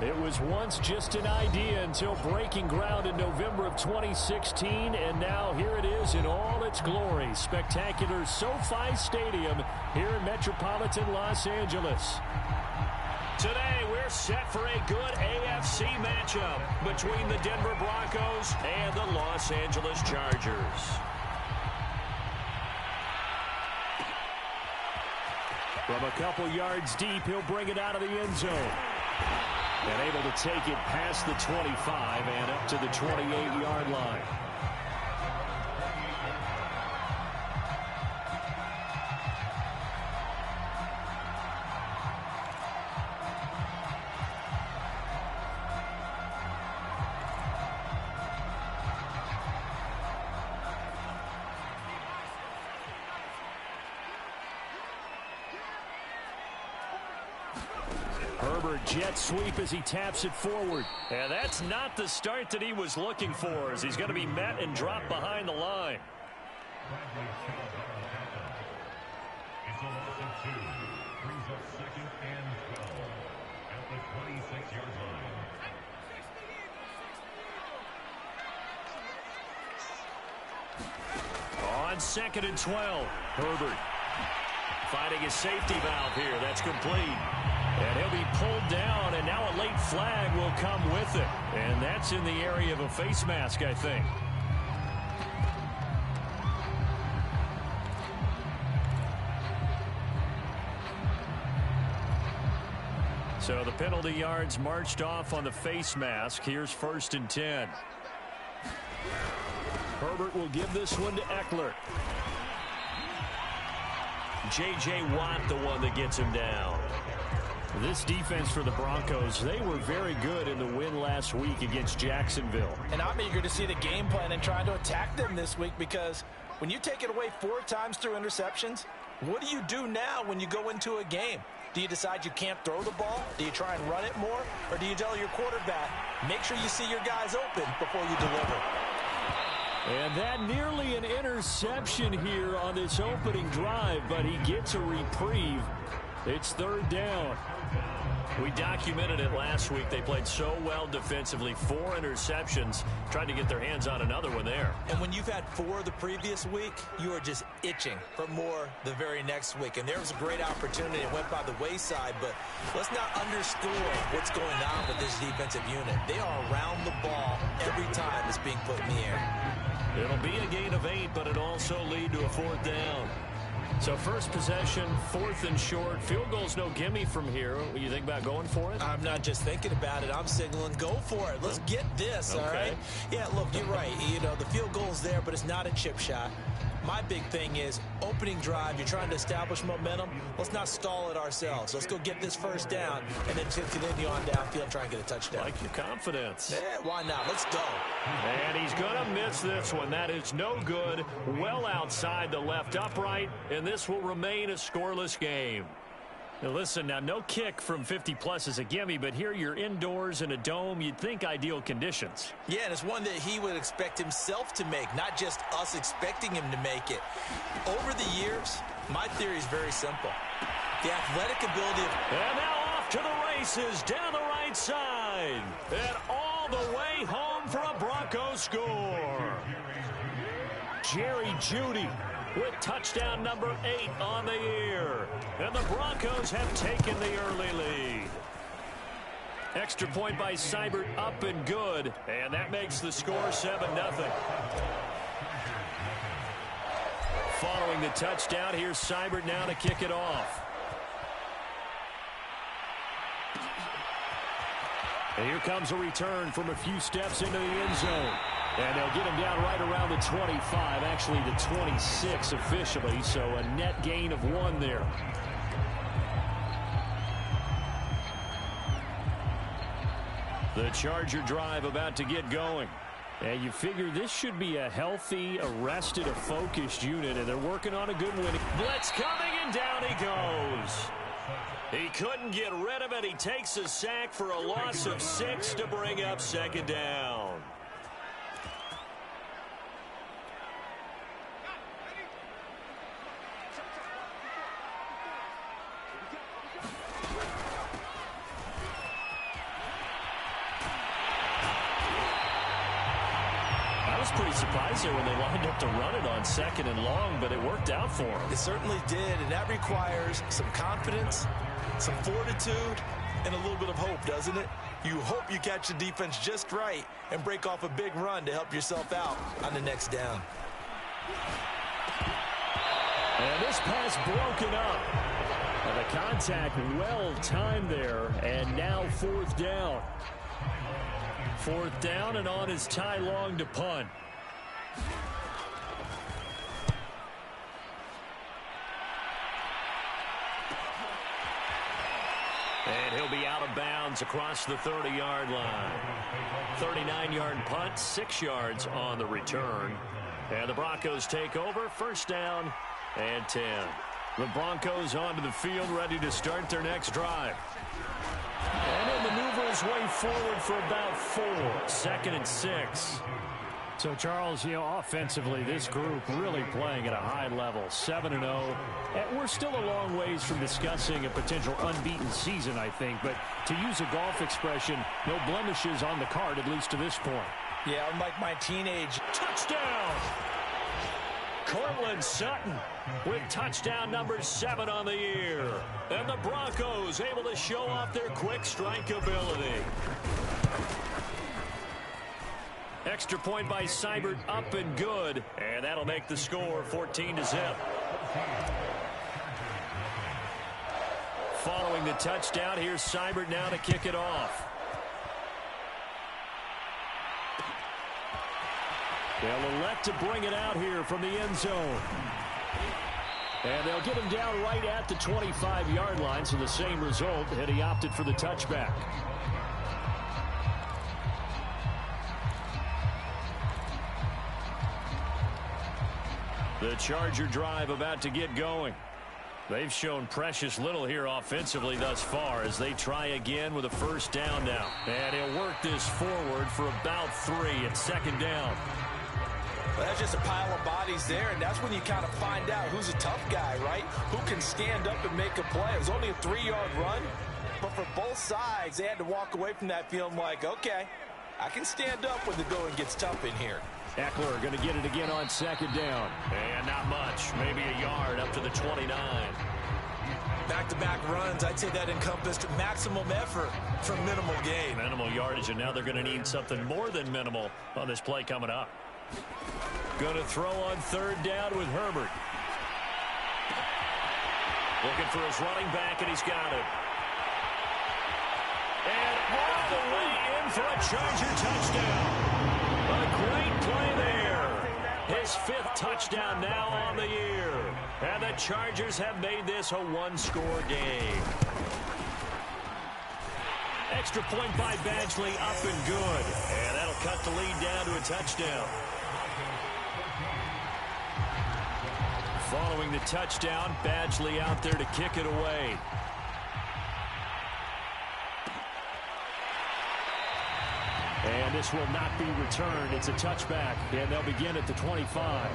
It was once just an idea until breaking ground in November of 2016, and now here it is in all its glory. Spectacular SoFi Stadium here in metropolitan Los Angeles. Today, we're set for a good AFC matchup between the Denver Broncos and the Los Angeles Chargers. From a couple yards deep, he'll bring it out of the end zone. And able to take it past the 25 and up to the 28-yard line. Jet sweep as he taps it forward. And that's not the start that he was looking for, as he's going to be met and dropped behind the line. It's a loss of 2. Brings up 2nd and 12 at the 26-yard line. On 2nd and 12, Herbert finding his safety valve here. That's complete. And he'll be pulled down, and now a late flag will come with it. And that's in the area of a face mask, I think. So the penalty yards marched off on the face mask. Here's 1st and 10. Herbert will give this one to Eckler. J.J. Watt, the one that gets him down. This defense for the Broncos, they were very good in the win last week against Jacksonville. And I'm eager to see the game plan and trying to attack them this week, because when you take it away 4 times through interceptions, what do you do now when you go into a game? Do you decide you can't throw the ball? Do you try and run it more? Or do you tell your quarterback, make sure you see your guys open before you deliver? And that nearly an interception here on this opening drive, but he gets a reprieve. It's 3rd down. We documented it last week. They played so well defensively. 4 interceptions. Tried to get their hands on another one there. And when you've had 4 the previous week, you are just itching for more the very next week. And there was a great opportunity. It went by the wayside, but let's not underscore what's going on with this defensive unit. They are around the ball every time it's being put in the air. It'll be a gain of 8, but it'll also lead to a 4th down. So first possession, 4th and short. Field goal's no gimme from here. What do you think about going for it? I'm not just thinking about it. I'm signaling go for it. Let's get this, all right? Yeah, look, you're right. You know, the field goal's there, but it's not a chip shot. My big thing is opening drive. You're trying to establish momentum. Let's not stall it ourselves. Let's go get this 1st down and then continue on downfield, try and get a touchdown. Like your confidence. Yeah, why not? Let's go. And he's going to miss this one. That is no good. Well outside the left upright, and this will remain a scoreless game. Now listen, now no kick from 50-plus is a gimme, but here you're indoors in a dome. You'd think ideal conditions. Yeah, and it's one that he would expect himself to make, not just us expecting him to make it. Over the years, my theory is very simple. The athletic ability of... And now off to the races down the right side. And all the way home for a Broncos score. Jerry Jeudy with touchdown number 8 on the year. And the Broncos have taken the early lead. Extra point by Seibert up and good. And that makes the score 7-0. Following the touchdown, here's Seibert now to kick it off. And here comes a return from a few steps into the end zone. And they'll get him down right around the 25, actually the 26 officially, so a net gain of 1 there. The Charger drive about to get going. And you figure this should be a healthy, arrested, a focused unit, and they're working on a good winning. Blitz coming, and down he goes. He couldn't get rid of it. He takes a sack for a loss of 6 to bring up 2nd down. was pretty surprised there when they lined up to run it on 2nd and long, but it worked out for them. It certainly did, and that requires some confidence, some fortitude, and a little bit of hope, doesn't it? You hope you catch the defense just right and break off a big run to help yourself out on the next down. And this pass broken up. And the contact well timed there, and now 4th down. 4th down, and on is Ty Long to punt. And he'll be out of bounds across the 30-yard line. 39-yard punt, 6 yards on the return. And the Broncos take over, 1st down and 10. The Broncos onto the field, ready to start their next drive. And he'll maneuver his way forward for about 4. 2nd and 6. So, Charles, offensively, this group really playing at a high level, 7-0. And we're still a long ways from discussing a potential unbeaten season, I think. But to use a golf expression, no blemishes on the card, at least to this point. Yeah, unlike my teenage. Touchdown! Cortland Sutton with touchdown number 7 on the year. And the Broncos able to show off their quick strike ability. Extra point by Seibert, up and good. And that'll make the score 14-0. Following the touchdown, here's Seibert now to kick it off. They'll elect to bring it out here from the end zone. And they'll get him down right at the 25-yard line, so the same result, and he opted for the touchback. The Charger drive about to get going. They've shown precious little here offensively thus far as they try again with a 1st down now. And he'll work this forward for about 3 at 2nd down. Well, that's just a pile of bodies there, and that's when you kind of find out who's a tough guy, right? Who can stand up and make a play. It was only a 3-yard run, but for both sides, they had to walk away from that feeling like, okay, I can stand up when the going gets tough in here. Eckler going to get it again on 2nd down. And not much, maybe a yard up to the 29. Back-to-back runs, I'd say that encompassed maximum effort for minimal gain. Minimal yardage, and now they're going to need something more than minimal on this play coming up. Going to throw on 3rd down with Herbert. Looking for his running back, and he's got it. And all the way in for a Charger touchdown. A great play there. His 5th touchdown now on the year. And the Chargers have made this a 1-score game. Extra point by Badgley, up and good. And that'll cut the lead down to a touchdown. Following the touchdown, Badgley out there to kick it away. And this will not be returned. It's a touchback, and they'll begin at the 25.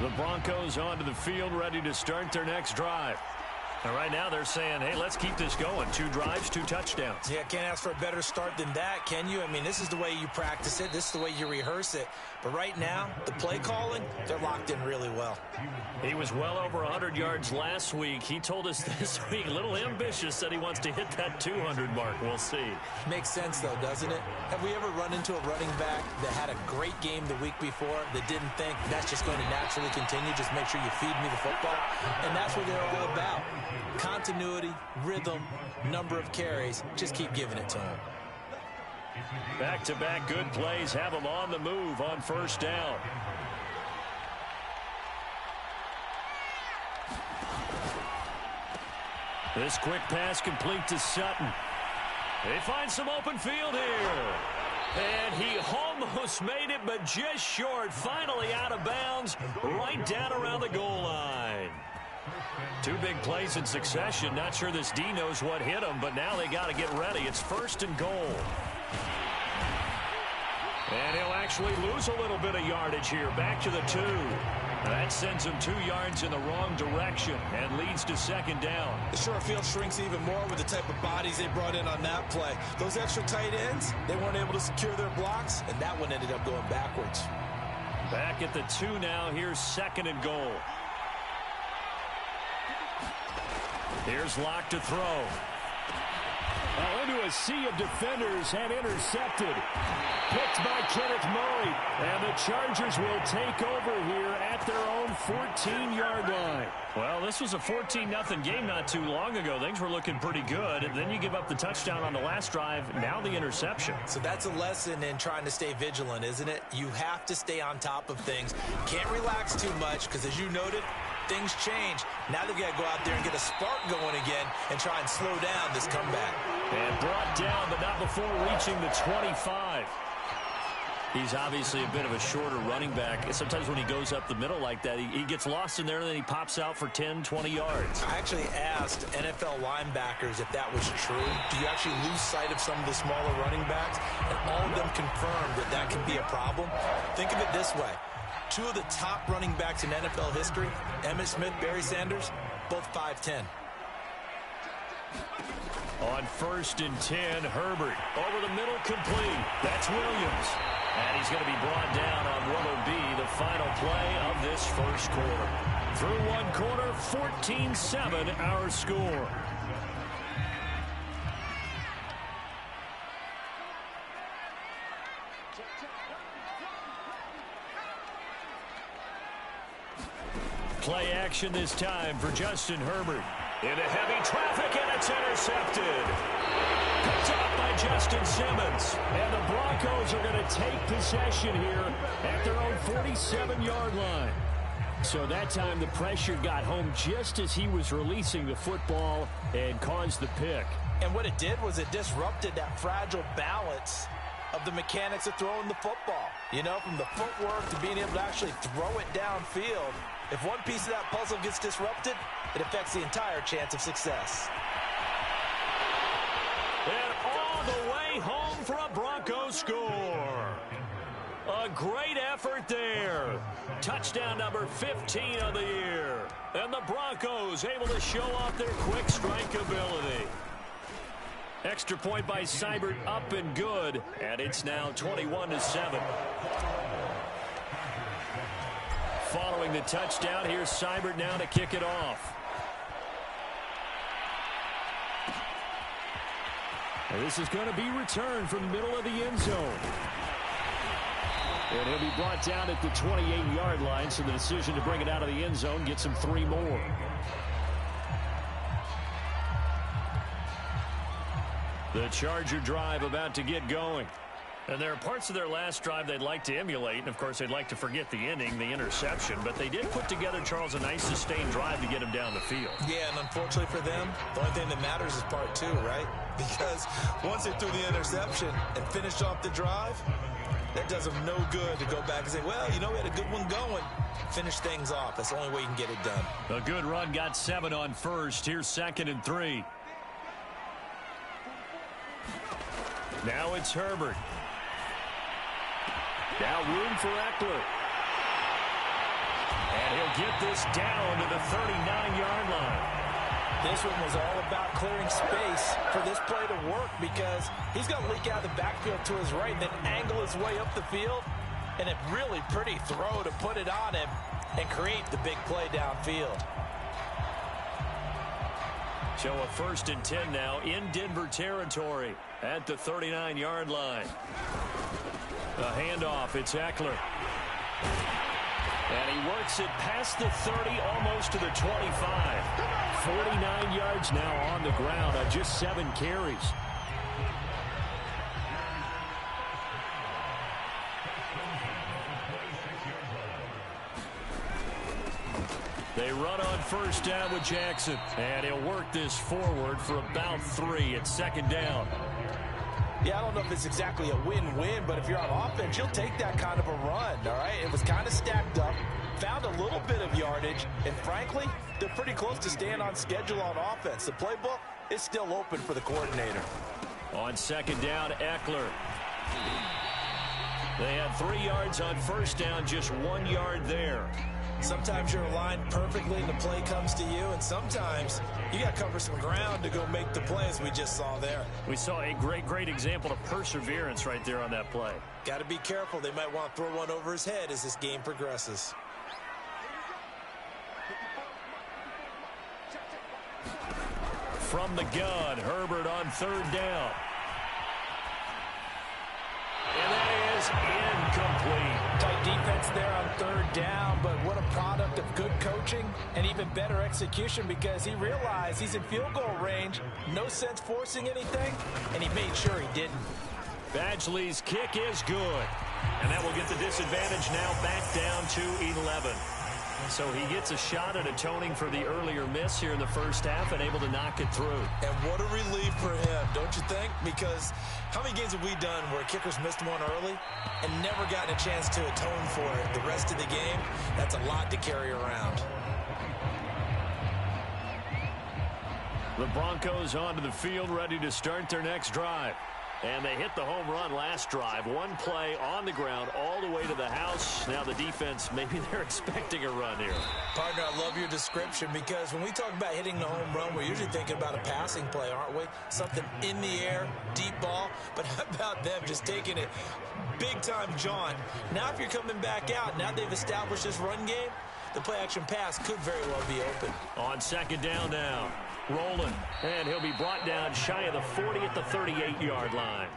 The Broncos onto the field, ready to start their next drive. And right now they're saying, hey, let's keep this going. 2 drives, 2 touchdowns. Yeah, can't ask for a better start than that, can you? I mean, this is the way you practice it. This is the way you rehearse it. But right now, the play calling, they're locked in really well. He was well over 100 yards last week. He told us this week, a little ambitious, that he wants to hit that 200 mark. We'll see. Makes sense, though, doesn't it? Have we ever run into a running back that had a great game the week before that didn't think that's just going to naturally continue? Just make sure you feed me the football. And that's what they're all about. Continuity, rhythm, number of carries. Just keep giving it to him. Back-to-back good plays have him on the move on 1st down. This quick pass complete to Sutton. They find some open field here. And he almost made it, but just short. Finally out of bounds, right down around the goal line. 2 big plays in succession. Not sure this D knows what hit him, but now they got to get ready. It's 1st and goal. And he'll actually lose a little bit of yardage here. Back to the 2. That sends him 2 yards in the wrong direction and leads to second down. The short field shrinks even more with the type of bodies they brought in on that play. Those extra tight ends, they weren't able to secure their blocks, and that one ended up going backwards. Back at the 2 now. Here's second and goal. Here's Locke to throw. Into a sea of defenders and intercepted. Picked by Kenneth Murray. And the Chargers will take over here at their own 14-yard line. Well, this was a 14-0 game not too long ago. Things were looking pretty good. And then you give up the touchdown on the last drive. Now the interception. So that's a lesson in trying to stay vigilant, isn't it? You have to stay on top of things. Can't relax too much because, as you noted, things change. Now they've got to go out there and get a spark going again and try and slow down this comeback. And brought down, but not before reaching the 25. He's obviously a bit of a shorter running back. Sometimes when he goes up the middle like that, he gets lost in there, and then he pops out for 10, 20 yards. I actually asked NFL linebackers if that was true. Do you actually lose sight of some of the smaller running backs? And all of them confirmed that that can be a problem. Think of it this way. 2 of the top running backs in NFL history, Emmitt Smith, Barry Sanders, both 5'10". On 1st and 10, Herbert over the middle, complete. That's Williams. And he's going to be brought down on what will be the final play of this first quarter. Through 1 quarter, 14-7 our score. Play action this time for Justin Herbert. Into heavy traffic, and it's intercepted. Picked up by Justin Simmons. And the Broncos are going to take possession here at their own 47-yard line. So that time the pressure got home just as he was releasing the football and caused the pick. And what it did was it disrupted that fragile balance of the mechanics of throwing the football. You know, from the footwork to being able to actually throw it downfield. If one piece of that puzzle gets disrupted, it affects the entire chance of success. And all the way home for a Broncos score. A great effort there. Touchdown number 15 of the year. And the Broncos able to show off their quick strike ability. Extra point by Seibert, up and good. And it's now 21-7. Following the touchdown, here's Seibert now to kick it off. And this is going to be returned from the middle of the end zone. And he'll be brought down at the 28-yard line, so the decision to bring it out of the end zone gets him 3 more. The Charger drive about to get going. And there are parts of their last drive they'd like to emulate. And, of course, they'd like to forget the ending, the interception. But they did put together, Charles, a nice sustained drive to get him down the field. Yeah, and unfortunately for them, the only thing that matters is part 2, right? Because once they threw the interception and finished off the drive, that does them no good to go back and say, well, you know, we had a good one going. Finish things off. That's the only way you can get it done. A good run got 7 on first. Here's 2nd and 3. Now it's Herbert. Now room for Eckler. And he'll get this down to the 39-yard line. This one was all about clearing space for this play to work because he's going to leak out of the backfield to his right and then angle his way up the field. And a really pretty throw to put it on him and create the big play downfield. So a 1st and 10 now in Denver territory at the 39-yard line. A handoff, it's Eckler. And he works it past the 30, almost to the 25. 49 yards now on the ground on just 7 carries. They run on 1st down with Jackson. And he'll work this forward for about 3 at 2nd down. Yeah, I don't know if it's exactly a win-win, but if you're on offense, you'll take that kind of a run, all right? It was kind of stacked up, found a little bit of yardage, and frankly, they're pretty close to staying on schedule on offense. The playbook is still open for the coordinator. On 2nd down, Eckler. They had 3 yards on 1st down, just 1 yard there. Sometimes you're aligned perfectly and the play comes to you, and sometimes you got to cover some ground to go make the play, as we just saw there. We saw a great example of perseverance right there on that play. Got to be careful. They might want to throw one over his head as this game progresses. From the gun, Herbert on third down. And that is incomplete. Tight defense there on third down, but what a product of good coaching and even better execution, because he realized he's in field goal range. No sense forcing anything, and he made sure he didn't. Badgley's kick is good. And that will get the disadvantage now back down to 11. So he gets a shot at atoning for the earlier miss here in the first half and able to knock it through. And what a relief for him, don't you think? Because how many games have we done where kickers missed one early and never gotten a chance to atone for it the rest of the game? That's a lot to carry around. The Broncos onto the field, ready to start their next drive. And they hit the home run last drive. One play on the ground all the way to the house. Now the defense, maybe they're expecting a run here. Partner, I love your description, because when we talk about hitting the home run, we're usually thinking about a passing play, aren't we? Something in the air, deep ball. But how about them just taking it big-time jaunt? Now if you're coming back out, now they've established this run game, the play-action pass could very well be open. On second down now. Rolling, and he'll be brought down shy of the 40 at the 38-yard line.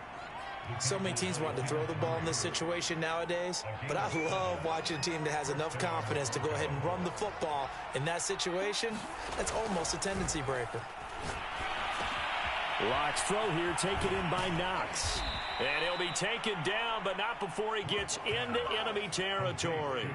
So many teams want to throw the ball in this situation nowadays, but I love watching a team that has enough confidence to go ahead and run the football in that situation. That's almost a tendency breaker. Locke's throw here taken in by Knox. And he'll be taken down, but not before he gets into enemy territory.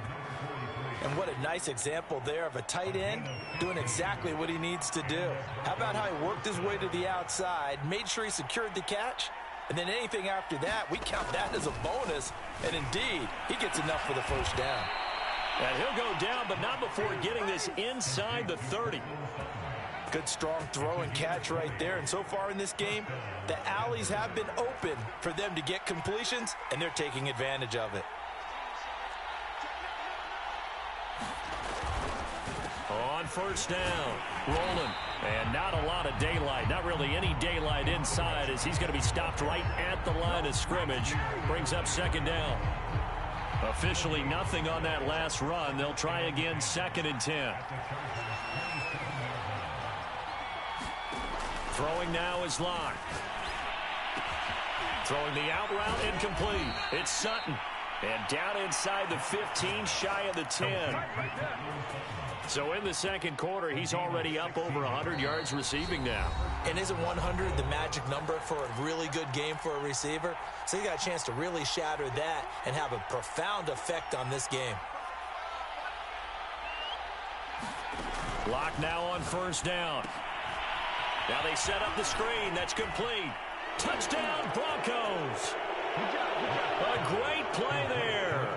And what a nice example there of a tight end doing exactly what he needs to do. How about how he worked his way to the outside, made sure he secured the catch, and then anything after that, we count that as a bonus. And indeed, he gets enough for the first down. And he'll go down, but not before getting this inside the 30. Good strong throw and catch right there. And so far in this game, the alleys have been open for them to get completions, and they're taking advantage of it. On first down, rolling, and not a lot of daylight, not really any daylight inside, as he's going to be stopped right at the line of scrimmage. Brings up second down. Officially nothing on that last run. They'll try again, 2nd and 10. Throwing now is Locke. Throwing the out route, incomplete. It's Sutton. And down inside the 15, shy of the 10. So in the second quarter, he's already up over 100 yards receiving now. And isn't 100 the magic number for a really good game for a receiver? So he got a chance to really shatter that and have a profound effect on this game. Locke now on first down. Now they set up the screen. That's complete. Touchdown, Broncos. A great play there.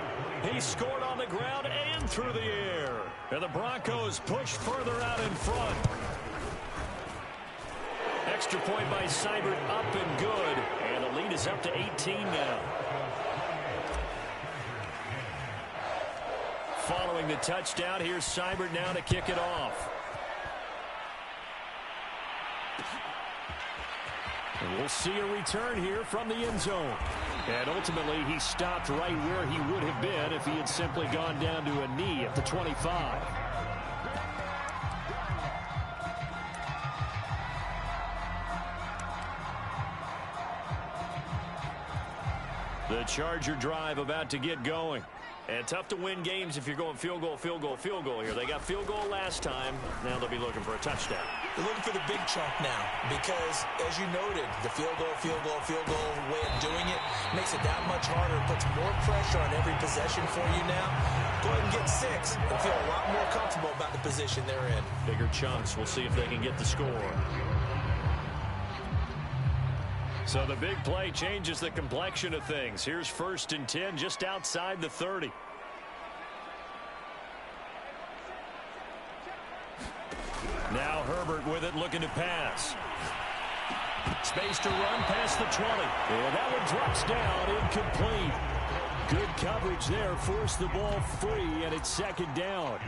He scored on the ground and through the air. And the Broncos push further out in front. Extra point by Seibert, up and good. And the lead is up to 18 now. Following the touchdown, here's Seibert now to kick it off. And we'll see a return here from the end zone. And ultimately, he stopped right where he would have been if he had simply gone down to a knee at the 25. The Charger drive about to get going. And tough to win games if you're going field goal, field goal, field goal here. They got field goal last time. Now they'll be looking for a touchdown. They're looking for the big chunk now because, as you noted, the field goal way of doing it makes it that much harder. It puts more pressure on every possession for you now. Go ahead and get 6 and feel a lot more comfortable about the position they're in. Bigger chunks. We'll see if they can get the score. So the big play changes the complexion of things. Here's 1st and 10 just outside the 30. Now Herbert with it, looking to pass. Space to run past the 20. And that one drops down, incomplete. Good coverage there. Forced the ball free, and it's second down.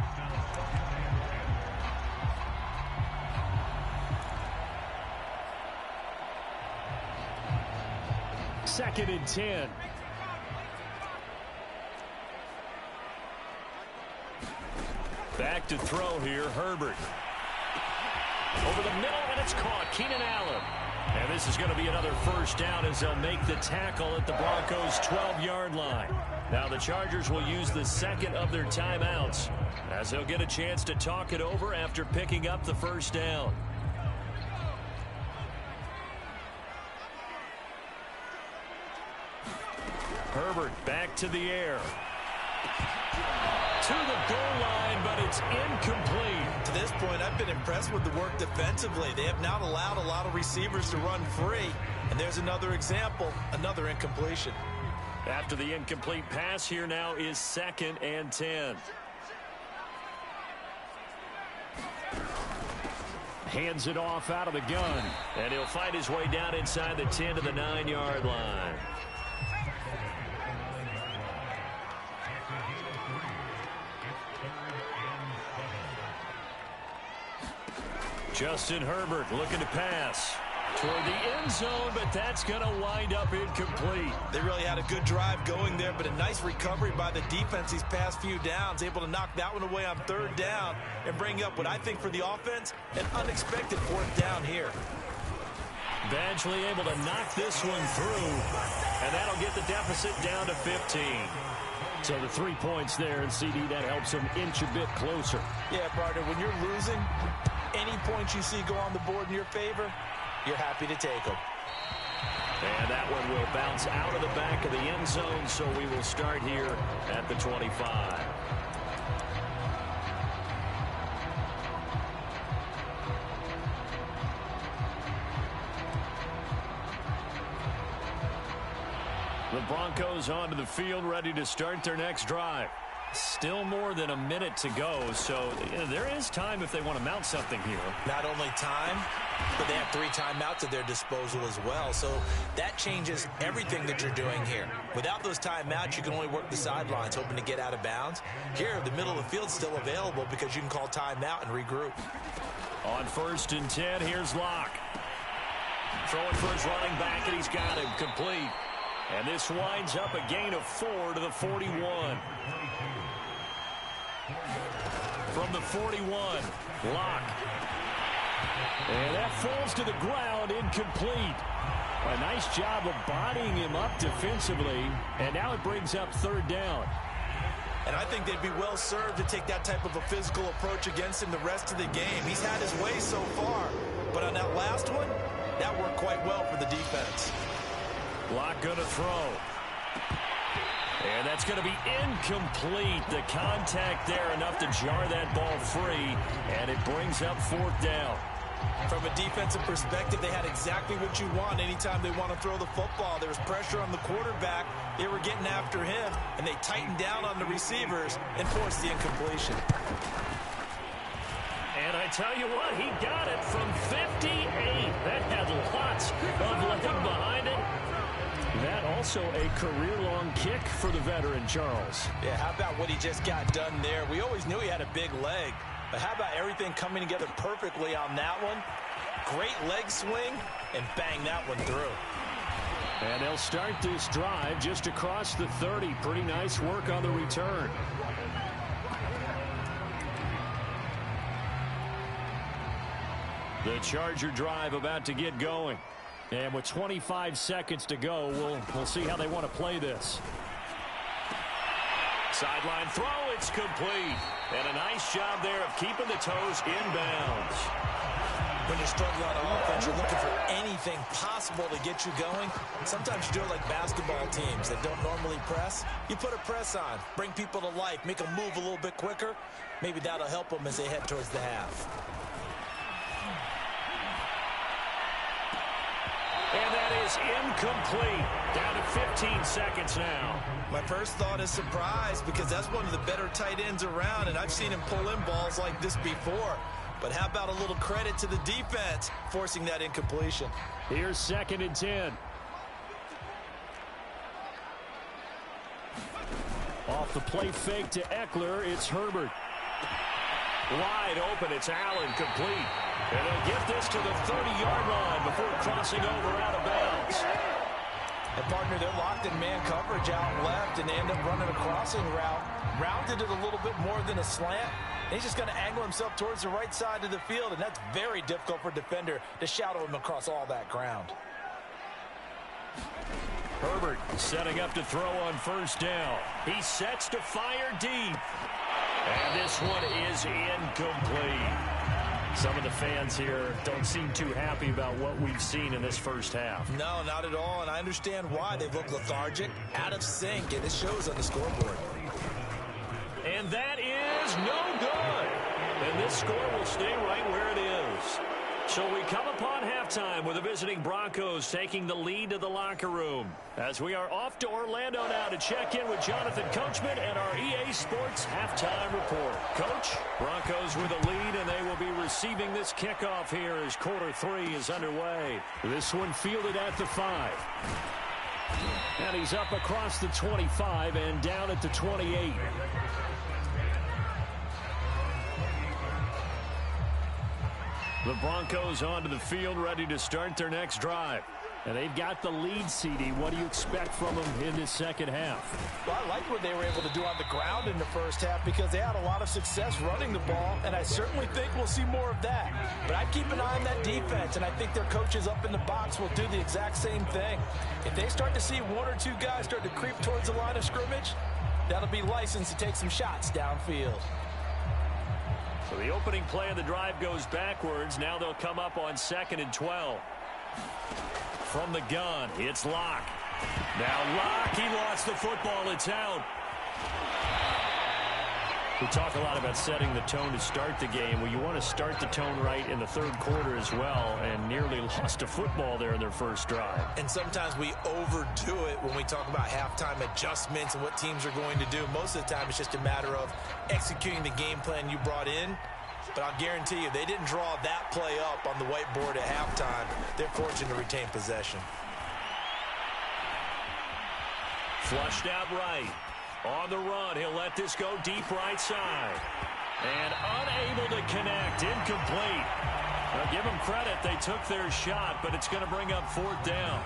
Second and 10. Back to throw here, Herbert. Over the middle, and it's caught. Keenan Allen. And this is going to be another first down as they'll make the tackle at the Broncos' 12-yard line. Now the Chargers will use the second of their timeouts as they'll get a chance to talk it over after picking up the first down. Herbert back to the air. To the goal line, but it's incomplete. To this point, I've been impressed with the work defensively. They have not allowed a lot of receivers to run free. And there's another example, another incompletion. After the incomplete pass, here now is second and 10. Hands it off out of the gun. And he'll fight his way down inside the 10 to the 9-yard line. Justin Herbert looking to pass toward the end zone, but that's going to wind up incomplete. They really had a good drive going there, but a nice recovery by the defense these past few downs, able to knock that one away on third down and bring up what I think for the offense, an unexpected fourth down here. Badgley able to knock this one through, and that'll get the deficit down to 15. So the 3 points there, and CD, that helps them inch a bit closer. Yeah, partner, when you're losing, any points you see go on the board in your favor, you're happy to take them. And that one will bounce out of the back of the end zone, so we will start here at the 25. The Broncos onto the field, ready to start their next drive. Still more than a minute to go, so there is time if they want to mount something here. Not only time, but they have 3 timeouts at their disposal as well, so that changes everything that you're doing here. Without those timeouts, you can only work the sidelines, hoping to get out of bounds. Here, the middle of the field's still available because you can call timeout and regroup. On first and 10, here's Locke. Throwing for his running back, and he's got him complete. And this winds up a gain of 4 to the 41. From the 41, Locke. And that falls to the ground, incomplete. A nice job of bodying him up defensively, and now it brings up third down. And I think they'd be well served to take that type of a physical approach against him the rest of the game. He's had his way so far, but on that last one, that worked quite well for the defense. Locke going to throw. And that's going to be incomplete. The contact there enough to jar that ball free, and it brings up fourth down. From a defensive perspective, they had exactly what you want anytime they want to throw the football. There was pressure on the quarterback. They were getting after him, and they tightened down on the receivers and forced the incompletion. And I tell you what, he got it from 58. That had lots of leg behind it. That also a career-long kick for the veteran, Charles. Yeah, how about what he just got done there? We always knew he had a big leg. But how about everything coming together perfectly on that one? Great leg swing, and bang that one through. And they'll start this drive just across the 30. Pretty nice work on the return. The Charger drive about to get going. And with 25 seconds to go, we'll see how they want to play this. Sideline throw, it's complete. And a nice job there of keeping the toes inbounds. When you're struggling on offense, you're looking for anything possible to get you going. Sometimes you do it like basketball teams that don't normally press. You put a press on, bring people to life, make them move a little bit quicker. Maybe that'll help them as they head towards the half. And that is incomplete. Down to 15 seconds now. My first thought is surprise because that's one of the better tight ends around, and I've seen him pull in balls like this before. But how about a little credit to the defense forcing that incompletion? Here's second and 10. The play fake to Eckler. It's Herbert. Wide open. It's Allen, complete. And they'll get this to the 30-yard line before crossing over out of bounds. And, partner, they're locked in man coverage out left, and they end up running a crossing route. Rounded it a little bit more than a slant. And he's just going to angle himself towards the right side of the field, and that's very difficult for a defender to shadow him across all that ground. Herbert setting up to throw on first down. He sets to fire deep. And this one is incomplete. Some of the fans here don't seem too happy about what we've seen in this first half. No, not at all, and I understand why. They look lethargic, out of sync, and it shows on the scoreboard. And that is no good. And this score will stay right where it is. So we come upon halftime with the visiting Broncos taking the lead to the locker room. As we are off to Orlando now to check in with Jonathan Coachman and our EA Sports halftime report. Coach, Broncos with a lead, and they will be receiving this kickoff here as quarter 3 is underway. This one fielded at the 5. And he's up across the 25 and down at the 28. The Broncos onto the field, ready to start their next drive. And they've got the lead, CD. What do you expect from them in this second half? Well, I like what they were able to do on the ground in the first half because they had a lot of success running the ball, and I certainly think we'll see more of that. But I'd keep an eye on that defense, and I think their coaches up in the box will do the exact same thing. If they start to see one or two guys start to creep towards the line of scrimmage, that'll be license to take some shots downfield. So the opening play of the drive goes backwards. Now they'll come up on 2nd and 12. From the gun, it's Locke. Now Locke, he lost the football. It's out. We talk a lot about setting the tone to start the game. Well, you want to start the tone right in the third quarter as well, and nearly lost a football there in their first drive. And sometimes we overdo it when we talk about halftime adjustments and what teams are going to do. Most of the time, it's just a matter of executing the game plan you brought in. But I'll guarantee you, they didn't draw that play up on the whiteboard at halftime. They're fortunate to retain possession. Flushed out right. On the run, he'll let this go deep right side. And unable to connect, incomplete. Now give them credit, they took their shot, but it's going to bring up 4th down.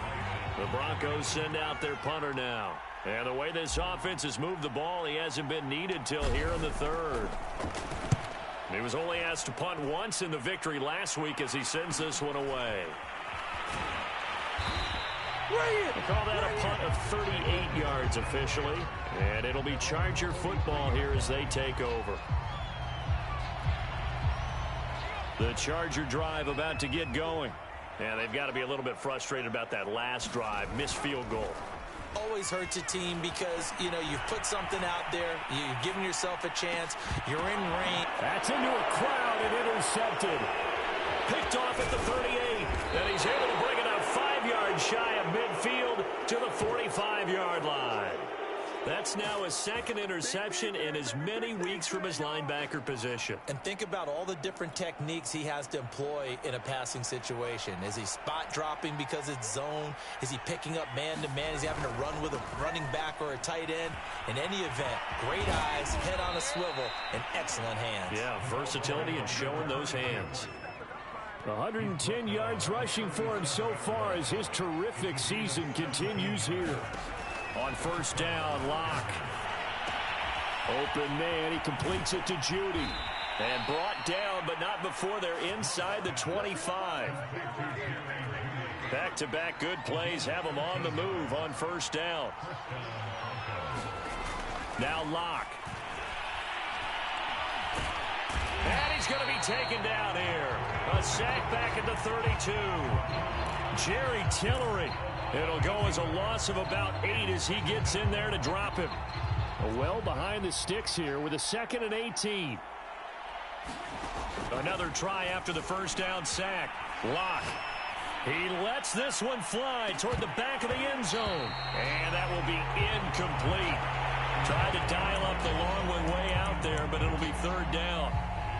The Broncos send out their punter now. And the way this offense has moved the ball, he hasn't been needed till here in the third. He was only asked to punt once in the victory last week as he sends this one away. They call that a punt of 38 yards officially. And it'll be Charger football here as they take over. The Charger drive about to get going. And they've got to be a little bit frustrated about that last drive. Missed field goal. Always hurts a team because, you know, you've put something out there. You've given yourself a chance. You're in range. That's into a crowd and intercepted. Picked off at the 38. And he's able to bring it up 5 yards shy of midfield to the 45-yard line. That's now a second interception in as many weeks from his linebacker position. And think about all the different techniques he has to employ in a passing situation. Is he spot dropping because it's zone? Is he picking up man-to-man? Is he having to run with a running back or a tight end? In any event, great eyes, head on a swivel, and excellent hands. Yeah, versatility and showing those hands. 110 yards rushing for him so far as his terrific season continues here. On first down, Locke. Open man, he completes it to Judy. And brought down, but not before they're inside the 25. Back-to-back good plays have them on the move on first down. Now Locke. And he's going to be taken down here. A sack back at the 32. Jerry Tillery. It'll go as a loss of about 8 as he gets in there to drop him. Well behind the sticks here with a 2nd and 18. Another try after the first down sack. Locke. He lets this one fly toward the back of the end zone. And that will be incomplete. Tried to dial up the long one way out there, but it'll be 3rd down.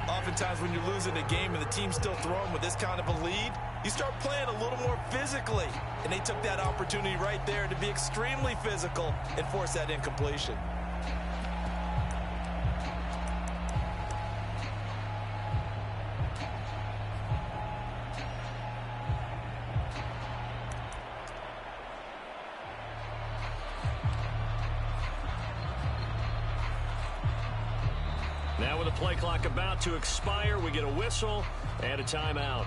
Oftentimes when you're losing a game and the team's still throwing with this kind of a lead, you start playing a little more physically. And they took that opportunity right there to be extremely physical and force that incompletion. Now with the play clock about to expire, we get a whistle and a timeout.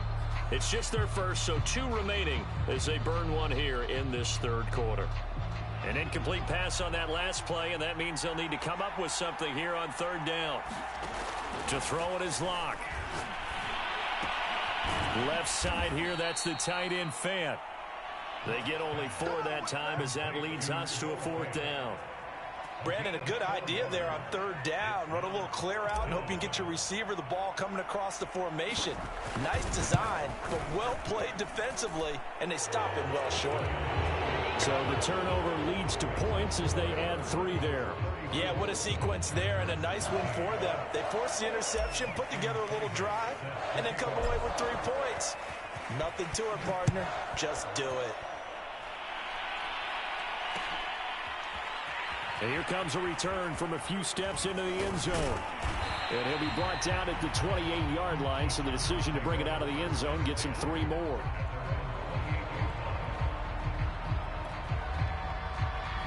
It's just their first, so 2 remaining as they burn one here in this third quarter. An incomplete pass on that last play, and that means they'll need to come up with something here on third down. To throw it is Locke. Left side here, that's the tight end Fant. They get only 4 that time as that leads us to a 4th down. Brandon, a good idea there on third down. Run a little clear out and hope you can get your receiver the ball coming across the formation. Nice design, but well played defensively, and they stop him well short. So the turnover leads to points as they add 3 there. Yeah, what a sequence there, and a nice win for them. They force the interception, put together a little drive, and then come away with 3 points. Nothing to it, partner. Just do it. And here comes a return from a few steps into the end zone. And he'll be brought down at the 28-yard line, so the decision to bring it out of the end zone gets him 3 more.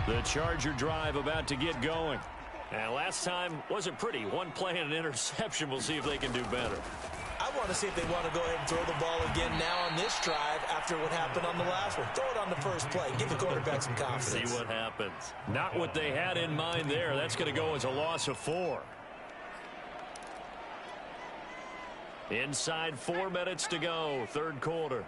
The Charger drive about to get going. And last time wasn't pretty. 1 play and an interception. We'll see if they can do better. I want to see if they want to go ahead and throw the ball again now on this drive after what happened on the last one. Throw it on the first play. Give the quarterback some confidence. See what happens. Not what they had in mind there. That's going to go as a loss of 4. Inside 4 minutes to go. Third quarter.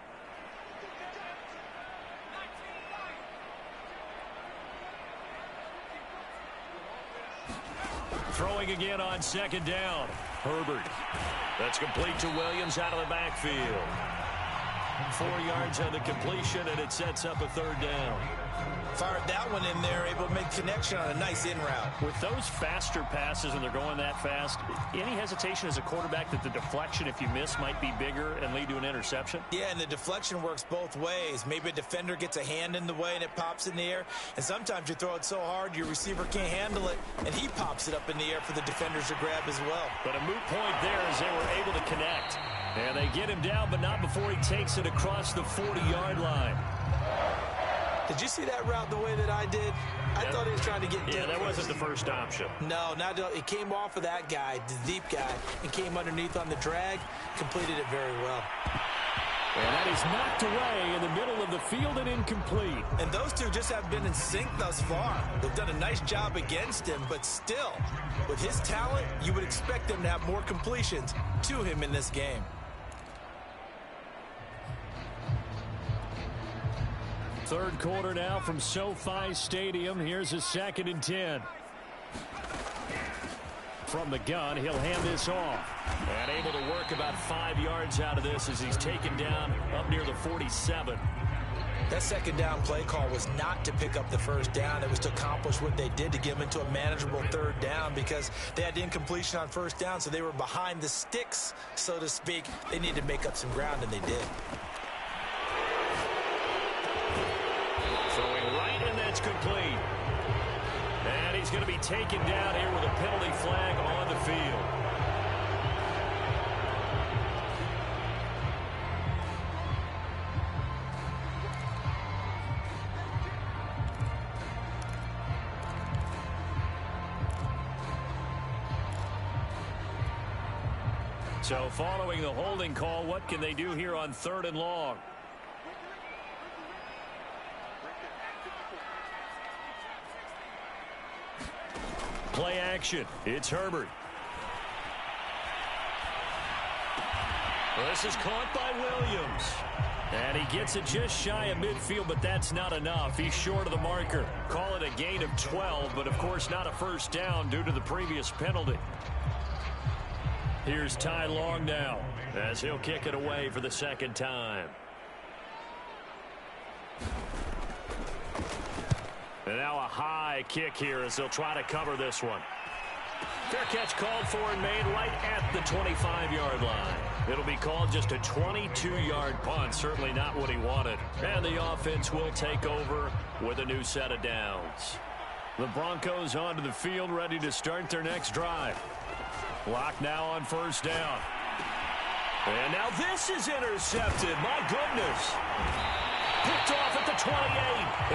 Throwing again on second down. Herbert. That's complete to Williams out of the backfield. 4 yards on the completion, and it sets up a 3rd down. Fired that one in there, able to make connection on a nice in route. With those faster passes and they're going that fast, any hesitation as a quarterback that the deflection, if you miss, might be bigger and lead to an interception? Yeah, and the deflection works both ways. Maybe a defender gets a hand in the way and it pops in the air, and sometimes you throw it so hard your receiver can't handle it, and he pops it up in the air for the defenders to grab as well. But a moot point there as they were able to connect. And they get him down, but not before he takes it across the 40-yard line. Did you see that route the way that I did? I thought he was trying to get deep. Yeah, that wasn't the first option. No, it came off of that guy, the deep guy, and came underneath on the drag, completed it very well. And that is knocked away in the middle of the field and incomplete. And those two just have been in sync thus far. They've done a nice job against him, but still, with his talent, you would expect them to have more completions to him in this game. Third quarter now from SoFi Stadium. Here's a 2nd and 10. From the gun, he'll hand this off. And able to work about 5 yards out of this as he's taken down up near the 47. That 2nd down play call was not to pick up the 1st down. It was to accomplish what they did to get them into a manageable 3rd down because they had incompletion on 1st down, so they were behind the sticks, so to speak. They needed to make up some ground, and they did. Throwing right, and that's complete. And he's going to be taken down here with a penalty flag on the field. So following the holding call, what can they do here on 3rd and long? Play action. It's Herbert. This is caught by Williams. And he gets it just shy of midfield, but that's not enough. He's short of the marker. Call it a gain of 12, but of course not a 1st down due to the previous penalty. Here's Ty Long now as he'll kick it away for the 2nd time. And now a high kick here as they'll try to cover this one. Fair catch called for and made right at the 25-yard line. It'll be called just a 22-yard punt. Certainly not what he wanted. And the offense will take over with a new set of downs. The Broncos onto the field, ready to start their next drive. Lock now on 1st down. And now this is intercepted. My goodness. Picked off at the 28.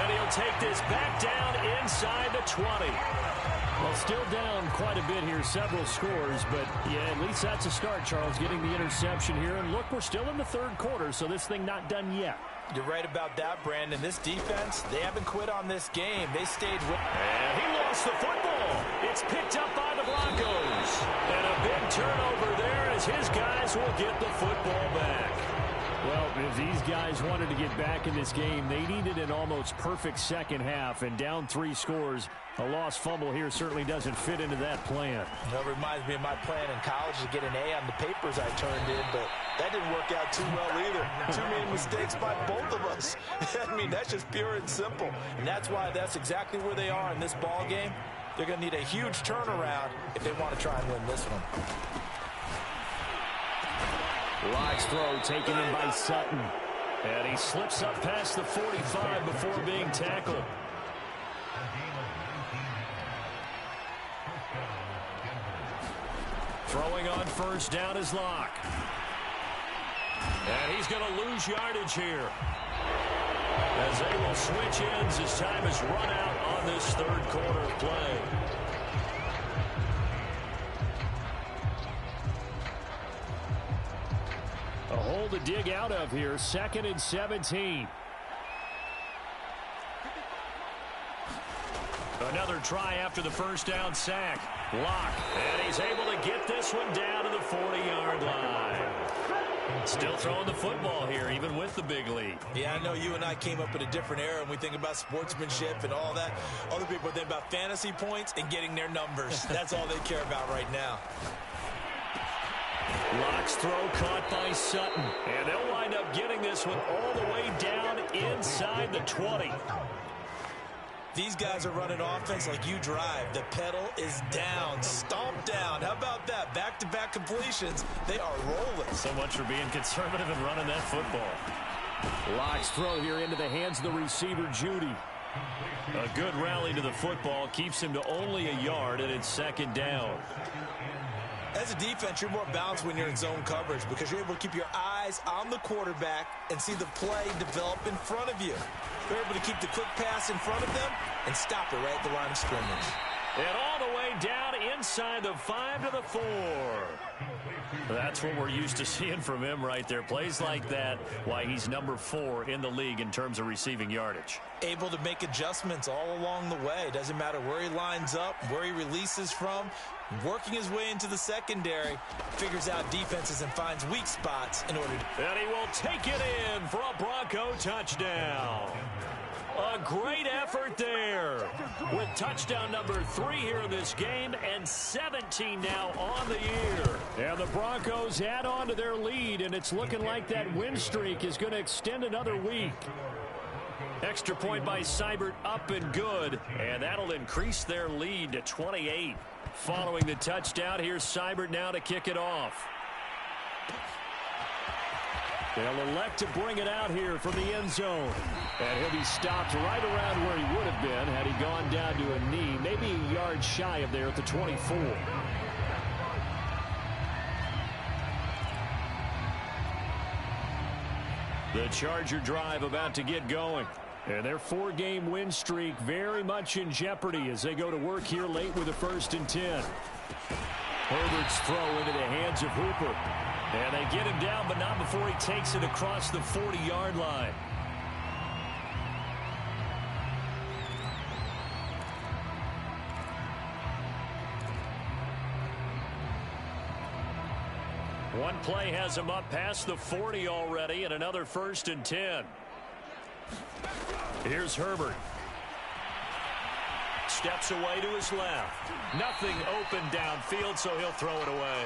And he'll take this back down inside the 20. Well, still down quite a bit here, several scores, but yeah, at least that's a start, Charles, getting the interception here. And look, we're still in the third quarter, so this thing not done yet. You're right about that, Brandon. This defense, they haven't quit on this game. They stayed with. And he lost the football. It's picked up by the Broncos. And a big turnover there as his guys will get the football back. Well, if these guys wanted to get back in this game, they needed an almost perfect second half, and down 3 scores. A lost fumble here certainly doesn't fit into that plan. That reminds me of my plan in college to get an A on the papers I turned in, but that didn't work out too well either. Too many mistakes by both of us. I mean, that's just pure and simple. And that's why that's exactly where they are in this ball game. They're going to need a huge turnaround if they want to try and win this one. Locke's throw taken in by Sutton. And he slips up past the 45 before being tackled. Throwing on first down is Locke. And he's going to lose yardage here. As they will switch ends as time is run out on this third quarter of play. A hole to dig out of here, 2nd and 17. Another try after the first down sack. Locke, and he's able to get this one down to the 40-yard line. Still throwing the football here, even with the big lead. Yeah, I know you and I came up in a different era, and we think about sportsmanship and all that. Other people think about fantasy points and getting their numbers. That's all they care about right now. Locke's throw caught by Sutton. And they'll wind up getting this one all the way down inside the 20. These guys are running offense like you drive. The pedal is down, stomped down. How about that? Back-to-back completions. They are rolling. So much for being conservative and running that football. Locke's throw here into the hands of the receiver, Judy. A good rally to the football keeps him to only a yard, and it's 2nd down. As a defense, you're more balanced when you're in zone coverage because you're able to keep your eyes on the quarterback and see the play develop in front of you. You're able to keep the quick pass in front of them and stop it right at the line of scrimmage. And all the way down inside the 5 to the 4. That's what we're used to seeing from him right there. Plays like that, why he's number 4 in the league in terms of receiving yardage. Able to make adjustments all along the way. Doesn't matter where he lines up, where he releases from. Working his way into the secondary, figures out defenses and finds weak spots in order to... And he will take it in for a Bronco touchdown. A great effort there with touchdown number 3 here in this game and 17 now on the year. And the Broncos add on to their lead, and it's looking like that win streak is going to extend another week. Extra point by Seibert up and good, and that'll increase their lead to 28. Following the touchdown, here's Seibert now to kick it off. They'll elect to bring it out here from the end zone. And he'll be stopped right around where he would have been had he gone down to a knee, maybe a yard shy of there at the 24. The Charger drive about to get going. And their 4-game win streak very much in jeopardy as they go to work here late with a 1st and 10. Herbert's throw into the hands of Hooper. And they get him down, but not before he takes it across the 40-yard line. One play has him up past the 40 already, and another 1st and 10. Here's Herbert. Steps away to his left. Nothing open downfield, so he'll throw it away.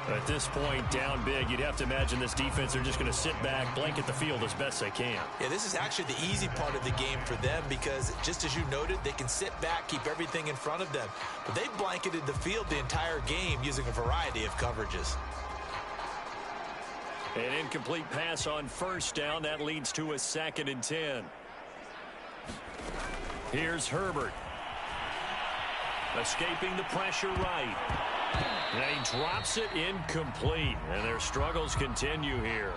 At this point, down big, you'd have to imagine this defense are just going to sit back, blanket the field as best they can. Yeah, this is actually the easy part of the game for them because, just as you noted, they can sit back, keep everything in front of them. But they blanketed the field the entire game using a variety of coverages. An incomplete pass on 1st down. That leads to a 2nd and 10. Here's Herbert. Escaping the pressure right. And he drops it incomplete. And their struggles continue here.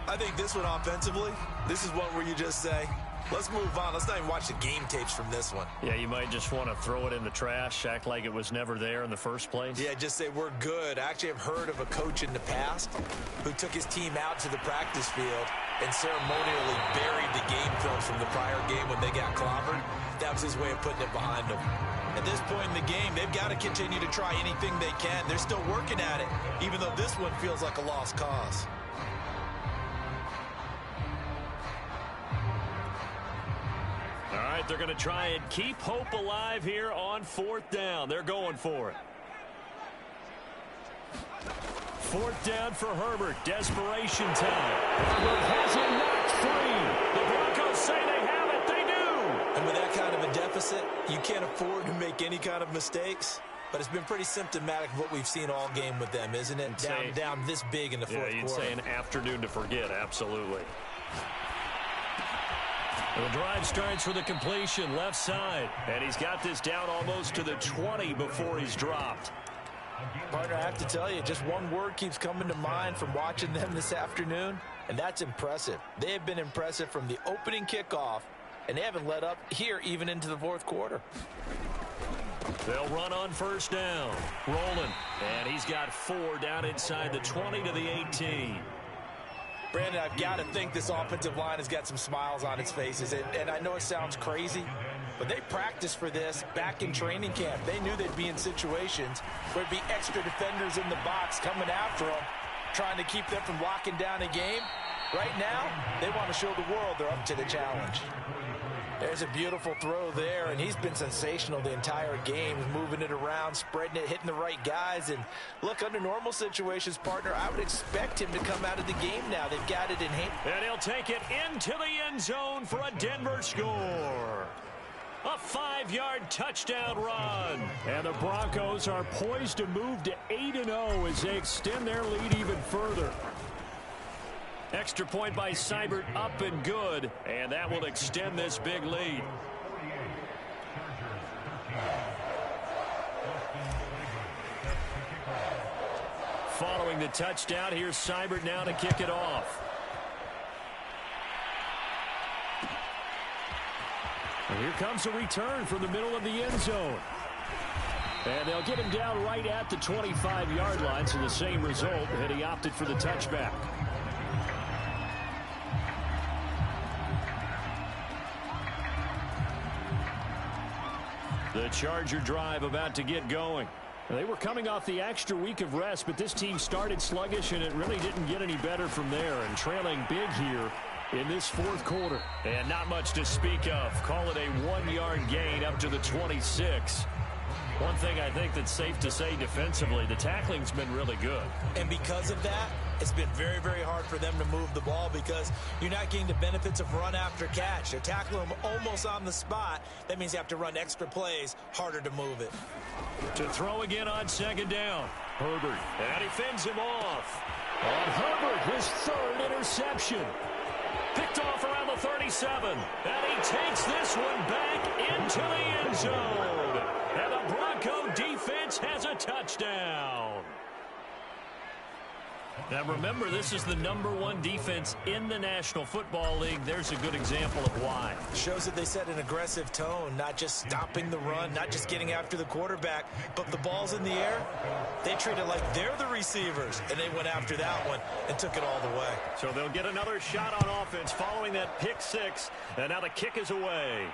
I think this one offensively, this is one where you just say, let's move on. Let's not even watch the game tapes from this one. Yeah, you might just want to throw it in the trash, act like it was never there in the first place. Yeah, just say we're good. I actually have heard of a coach in the past who took his team out to the practice field and ceremonially buried the game films from the prior game when they got clobbered. That was his way of putting it behind them. At this point in the game, they've got to continue to try anything they can. They're still working at it, even though this one feels like a lost cause. All right, they're going to try and keep hope alive here on 4th down. They're going for it. 4th down for Herbert. Desperation time. Herbert has it knocked free. The Broncos say they have it. They do. And with that kind of a deficit, you can't afford to make any kind of mistakes. But it's been pretty symptomatic of what we've seen all game with them, isn't it? Down this big in the fourth quarter. Yeah, you'd say an afternoon to forget. Absolutely. The drive starts with a completion left side. And he's got this down almost to the 20 before he's dropped. Partner, I have to tell you, just one word keeps coming to mind from watching them this afternoon, and that's impressive. They have been impressive from the opening kickoff, and they haven't let up here even into the fourth quarter. They'll run on 1st down. Rolling. And he's got 4 down inside the 20 to the 18. Brandon, I've got to think this offensive line has got some smiles on its faces. And I know it sounds crazy, but they practiced for this back in training camp. They knew they'd be in situations where there'd be extra defenders in the box coming after them, trying to keep them from locking down a game. Right now, they want to show the world they're up to the challenge. There's a beautiful throw there, and he's been sensational the entire game, moving it around, spreading it, hitting the right guys. And look, under normal situations, partner, I would expect him to come out of the game now. They've got it in hand. And he'll take it into the end zone for a Denver score. A 5-yard touchdown run. And the Broncos are poised to move to 8-0 as they extend their lead even further. Extra point by Seibert, up and good, and that will extend this big lead. Following the touchdown, here's Seibert now to kick it off. And here comes a return from the middle of the end zone. And they'll get him down right at the 25-yard line, so the same result, and he opted for the touchback. The Charger drive about to get going. They were coming off the extra week of rest, but this team started sluggish, and it really didn't get any better from there, and trailing big here in this fourth quarter. And not much to speak of. Call it a 1-yard gain up to the 26. One thing I think that's safe to say defensively, the tackling's been really good. And because of that, it's been very, very hard for them to move the ball because you're not getting the benefits of run after catch. They're tackling them almost on the spot. That means you have to run extra plays, harder to move it. To throw again on 2nd down. Herbert. And he fends him off. On Herbert, his 3rd interception. Picked off around the 37. And he takes this one back into the end zone. And the Bronco defense has a touchdown. Now remember, this is the #1 defense in the National Football League. There's a good example of why. Shows that they set an aggressive tone, not just stopping the run, not just getting after the quarterback, but the ball's in the air. They treat it like they're the receivers, and they went after that one and took it all the way. So they'll get another shot on offense following that pick 6, and now the kick is away.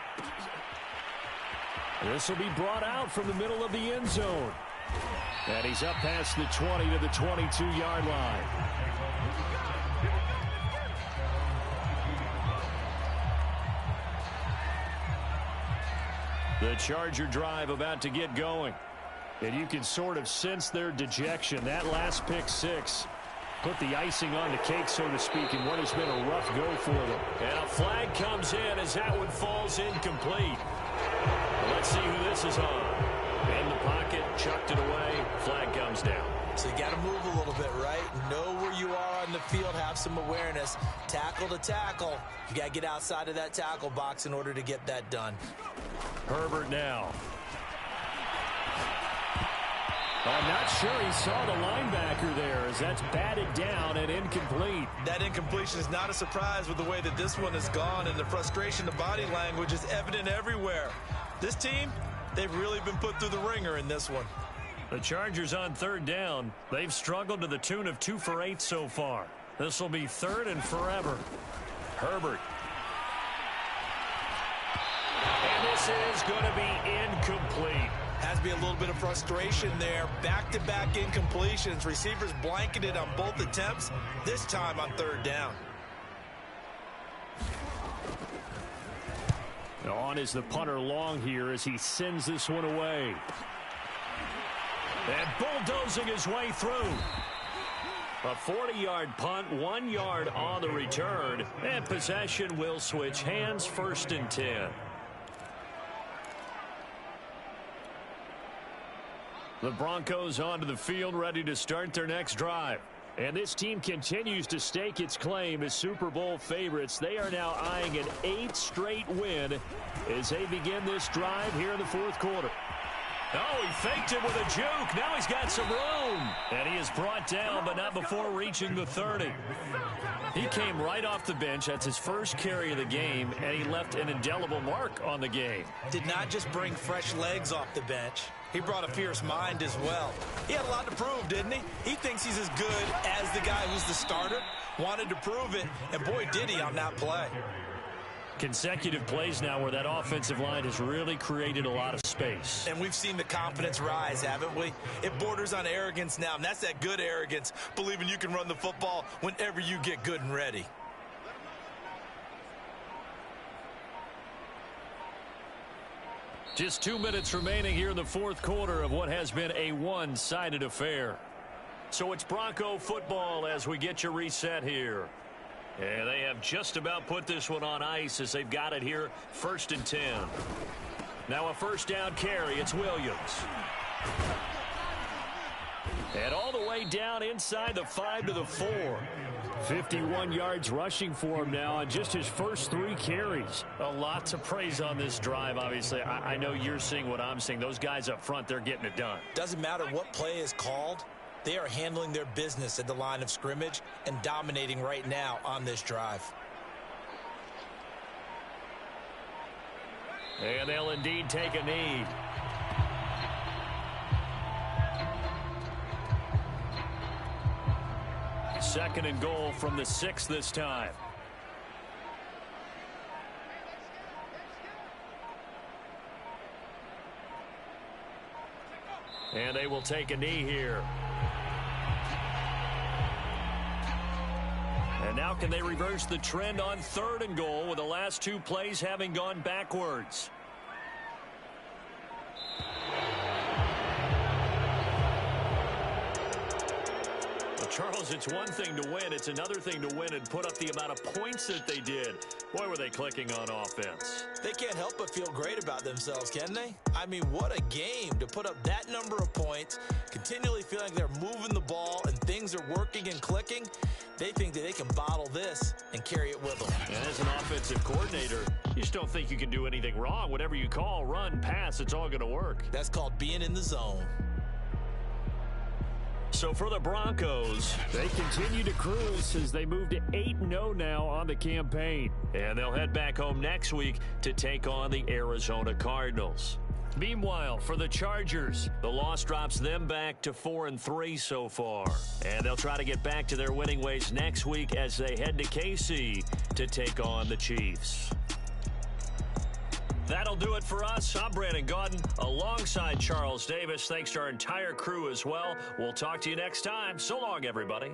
This will be brought out from the middle of the end zone. And he's up past the 20 to the 22-yard line. The Charger drive about to get going. And you can sort of sense their dejection. That last pick 6 put the icing on the cake, so to speak, in what has been a rough go for them. And a flag comes in as that one falls incomplete. Let's see who this is on. In the pocket, chucked it away, flag comes down. So you got to move a little bit, right? Know where you are on the field, have some awareness. Tackle to tackle. You got to get outside of that tackle box in order to get that done. Herbert now. I'm not sure he saw the linebacker there as that's batted down and incomplete. That incompletion is not a surprise with the way that this one has gone, and the frustration, the body language is evident everywhere. This team, they've really been put through the ringer in this one. The Chargers on third down. They've struggled to the tune of 2 for 8 so far. This will be third and forever. Herbert. And this is going to be incomplete. Has to be a little bit of frustration there. Back-to-back incompletions. Receivers blanketed on both attempts, this time on third down. On is the punter Long here as he sends this one away. And bulldozing his way through. A 40-yard punt, 1 yard on the return. And possession will switch hands, 1st and 10. The Broncos onto the field, ready to start their next drive. And this team continues to stake its claim as Super Bowl favorites. They are now eyeing an 8th straight win as they begin this drive here in the 4th quarter. Oh, he faked it with a juke. Now he's got some room. And he is brought down, but not before reaching the 30. He came right off the bench. That's his first carry of the game, and he left an indelible mark on the game. Did not just bring fresh legs off the bench. He brought a fierce mind as well. He had a lot to prove, didn't he? He thinks he's as good as the guy who's the starter. Wanted to prove it, and boy, did he on that play. Consecutive plays now where that offensive line has really created a lot of space. And we've seen the confidence rise, haven't we? It borders on arrogance now, and that's that good arrogance, believing you can run the football whenever you get good and ready. Just 2 minutes remaining here in the 4th quarter of what has been a one-sided affair. So it's Bronco football as we get you reset here. And they have just about put this one on ice as they've got it here, 1st and 10. Now a 1st down carry, it's Williams. And all the way down inside the 5 to the 4. 51 yards rushing for him now on just his first 3 carries. A lot to praise on this drive, obviously. I know you're seeing what I'm seeing. Those guys up front, they're getting it done. Doesn't matter what play is called. They are handling their business at the line of scrimmage and dominating right now on this drive. And they'll indeed take a knee. Second and goal from the 6 this time. And they will take a knee here. And now can they reverse the trend on 3rd and goal with the last 2 plays having gone backwards? Charles, it's one thing to win. It's another thing to win and put up the amount of points that they did. Boy, were they clicking on offense. They can't help but feel great about themselves, can they? I mean, what a game to put up that number of points, continually feeling like they're moving the ball and things are working and clicking. They think that they can bottle this and carry it with them. And as an offensive coordinator, you just don't think you can do anything wrong. Whatever you call, run, pass, it's all going to work. That's called being in the zone. So for the Broncos, they continue to cruise as they move to 8-0 now on the campaign. And they'll head back home next week to take on the Arizona Cardinals. Meanwhile, for the Chargers, the loss drops them back to 4-3 so far. And they'll try to get back to their winning ways next week as they head to KC to take on the Chiefs. That'll do it for us. I'm Brandon Gaudin alongside Charles Davis. Thanks to our entire crew as well. We'll talk to you next time. So long, everybody.